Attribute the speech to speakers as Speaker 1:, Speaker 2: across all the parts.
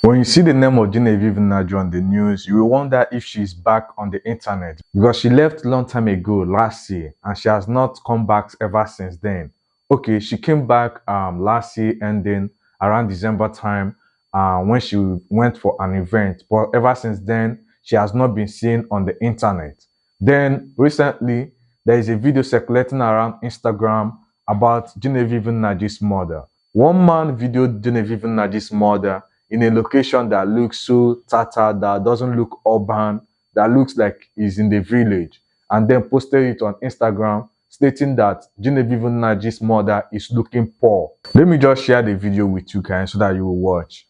Speaker 1: When you see the name of Genevieve Nnaji on the news, you will wonder if she's back on the internet because she left a long time ago last year and she has not come back ever since then. Okay, she came back last year ending around December time when she went for an event, but ever since then she has not been seen on the internet. Then recently there is a video circulating around Instagram about Genevieve Nnaji's murder. One man videoed Genevieve Nnaji's murder in a location that looks so tattered, that doesn't look urban, that looks like he's in the village, and then posted it on Instagram stating that Genevieve Nnaji's mother is looking poor. Let me just share the video with you guys so that you will watch.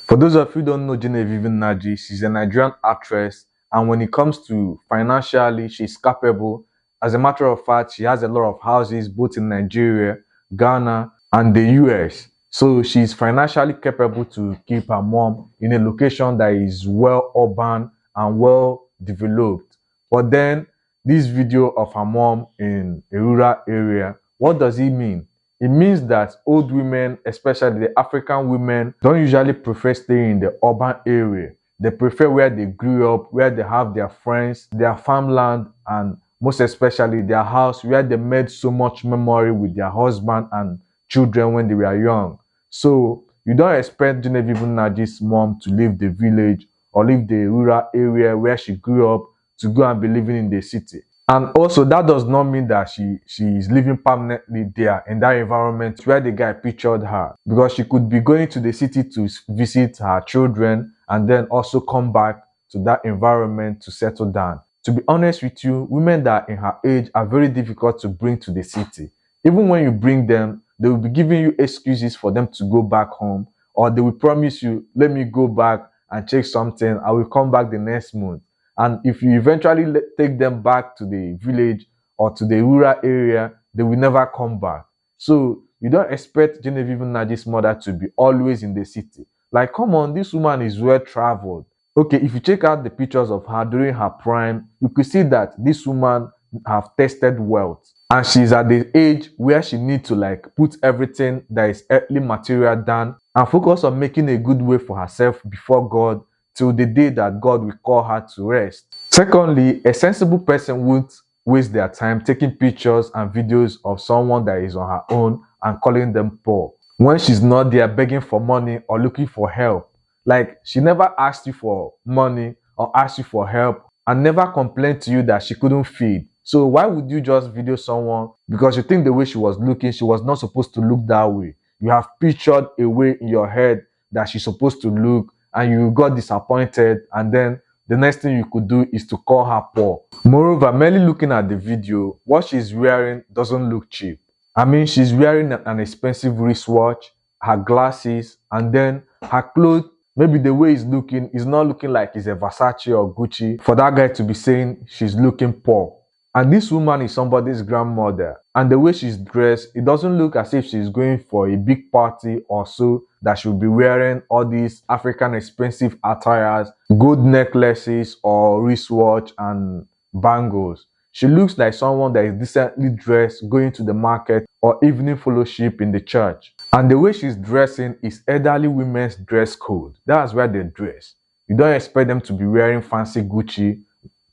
Speaker 1: For those of you who don't know Genevieve Nnaji, she's a Nigerian actress, and when it comes to financially, she's capable. As a matter of fact, she has a lot of houses both in Nigeria, Ghana, and the US. So she's financially capable to keep her mom in a location that is well urban and well developed. But then this video of her mom in a rural area, what does it mean? It means that old women, especially the African women, don't usually prefer staying in the urban area. They prefer where they grew up, where they have their friends, their farmland, and most especially their house where they made so much memory with their husband and children when they were young. So you don't expect Genevieve Nnaji's mom to leave the village or leave the rural area where she grew up to go and be living in the city. And also that does not mean that she is living permanently there in that environment where the guy pictured her, because she could be going to the city to visit her children and then also come back to that environment to settle down. To be honest with you, women that are in her age are very difficult to bring to the city. Even when you bring them, they will be giving you excuses for them to go back home, or they will promise you, let me go back and check something, I will come back the next month. And if you eventually take them back to the village or to the rural area, they will never come back. So you don't expect Genevieve Nnaji's mother to be always in the city. Like, come on, this woman is well traveled. Okay, if you check out the pictures of her during her prime, you could see that this woman have tasted wealth, and she's at the age where she needs to like put everything that is earthly material down and focus on making a good way for herself before God till the day that God will call her to rest. Secondly, a sensible person won't waste their time taking pictures and videos of someone that is on her own and calling them poor when she's not there begging for money or looking for help. Like, she never asked you for money or asked you for help and never complained to you that she couldn't feed. So why would you just video someone because you think the way she was looking, she was not supposed to look that way? You have pictured a way in your head that she's supposed to look, and you got disappointed, and then the next thing you could do is to call her poor. Moreover, merely looking at the video, what she's wearing doesn't look cheap. I mean, she's wearing an expensive wristwatch, her glasses, and then her clothes. Maybe the way it's looking is not looking like it's a Versace or Gucci for that guy to be saying she's looking poor. And this woman is somebody's grandmother. And the way she's dressed, it doesn't look as if she's going for a big party or so that she'll be wearing all these African expensive attires, gold necklaces or wristwatch and bangles. She looks like someone that is decently dressed going to the market or evening fellowship in the church. And the way she's dressing is elderly women's dress code. That's where they dress. You don't expect them to be wearing fancy Gucci,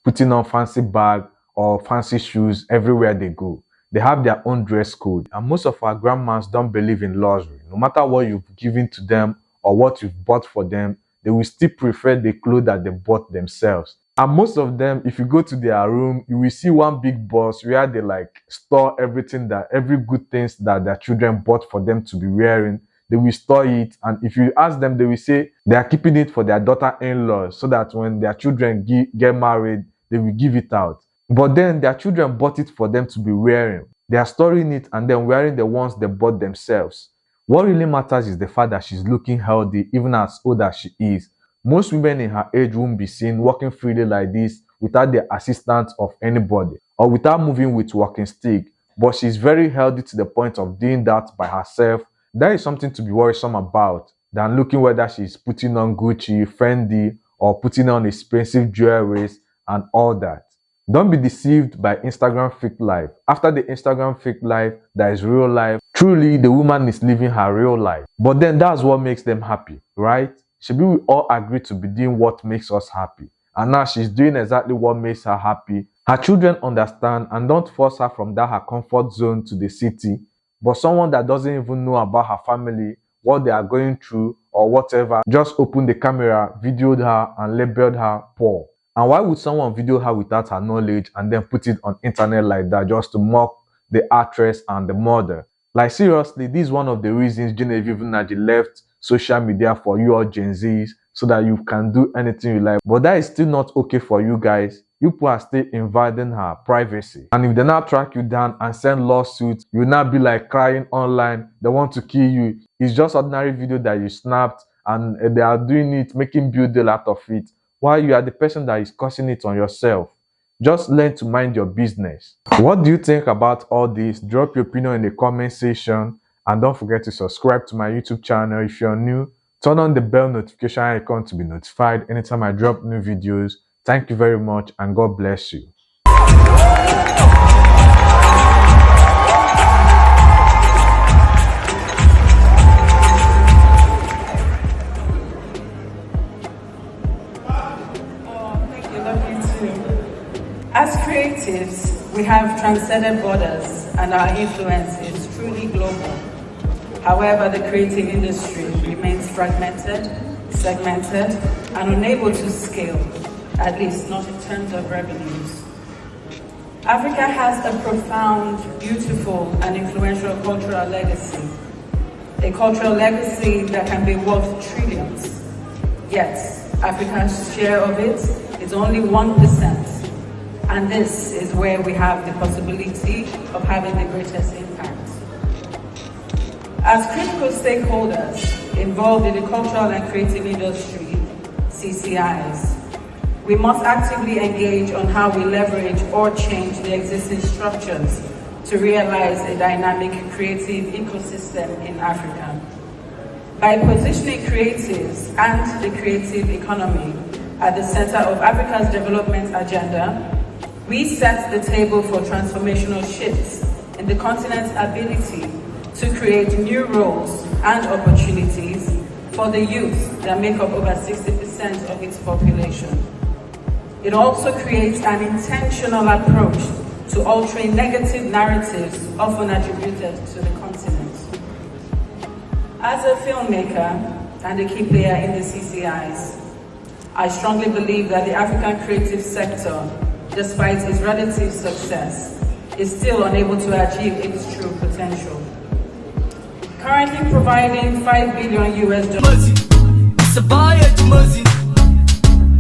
Speaker 1: putting on fancy bag or fancy shoes everywhere they go. They have their own dress code. And most of our grandmas don't believe in luxury. No matter what you've given to them or what you've bought for them, they will still prefer the clothes that they bought themselves. And most of them, if you go to their room, you will see one big box where they like store everything, that every good things that their children bought for them to be wearing. They will store it, and if you ask them, they will say they are keeping it for their daughter-in-laws so that when their children get married, they will give it out. But then their children bought it for them to be wearing. They are storing it and then wearing the ones they bought themselves. What really matters is the fact that she's looking healthy even as old as she is. Most women in her age won't be seen walking freely like this without the assistance of anybody or without moving with walking stick. But she's very healthy to the point of doing that by herself. That is something to be worrisome about than looking whether she's putting on Gucci, Fendi, or putting on expensive jewelry and all that. Don't be deceived by Instagram fake life. After the Instagram fake life, there is real life. Truly, the woman is living her real life. But then that's what makes them happy, right? Should we all agree to be doing what makes us happy? And now she's doing exactly what makes her happy. Her children understand and don't force her from that her comfort zone to the city. But someone that doesn't even know about her family, what they are going through or whatever, just opened the camera, videoed her and labeled her poor. And why would someone video her without her knowledge and then put it on internet like that just to mock the actress and the mother? Like seriously, this is one of the reasons Genevieve Nnaji left social media for you all Gen Zs so that you can do anything you like. But that is still not okay for you guys. You people are still invading her privacy. And if they now track you down and send lawsuits, you will now be like crying online. They want to kill you. It's just ordinary video that you snapped and they are doing it, making build deal out of it, while you are the person that is causing it on yourself. Just learn to mind your business. What do you think about all this? Drop your opinion in the comment section and don't forget to subscribe to my YouTube channel if you're new. Turn on the bell notification icon to be notified anytime I drop new videos. Thank you very much and God bless you.
Speaker 2: As creatives, we have transcended borders and our influence is truly global. However, the creative industry remains fragmented, segmented, and unable to scale, at least not in terms of revenues. Africa has a profound, beautiful, and influential cultural legacy. A cultural legacy that can be worth trillions. Yet, Africa's share of it is only 1%. And this is where we have the possibility of having the greatest impact. As critical stakeholders involved in the cultural and creative industry, CCIs, we must actively engage on how we leverage or change the existing structures to realize a dynamic creative ecosystem in Africa. By positioning creatives and the creative economy at the center of Africa's development agenda, we set the table for transformational shifts in the continent's ability to create new roles and opportunities for the youth that make up over 60% of its population. It also creates an intentional approach to altering negative narratives often attributed to the continent. As a filmmaker and a key player in the CCIs, I strongly believe that the African creative sector, despite its relative success, is still unable to achieve its true potential. Currently providing $5 billion US.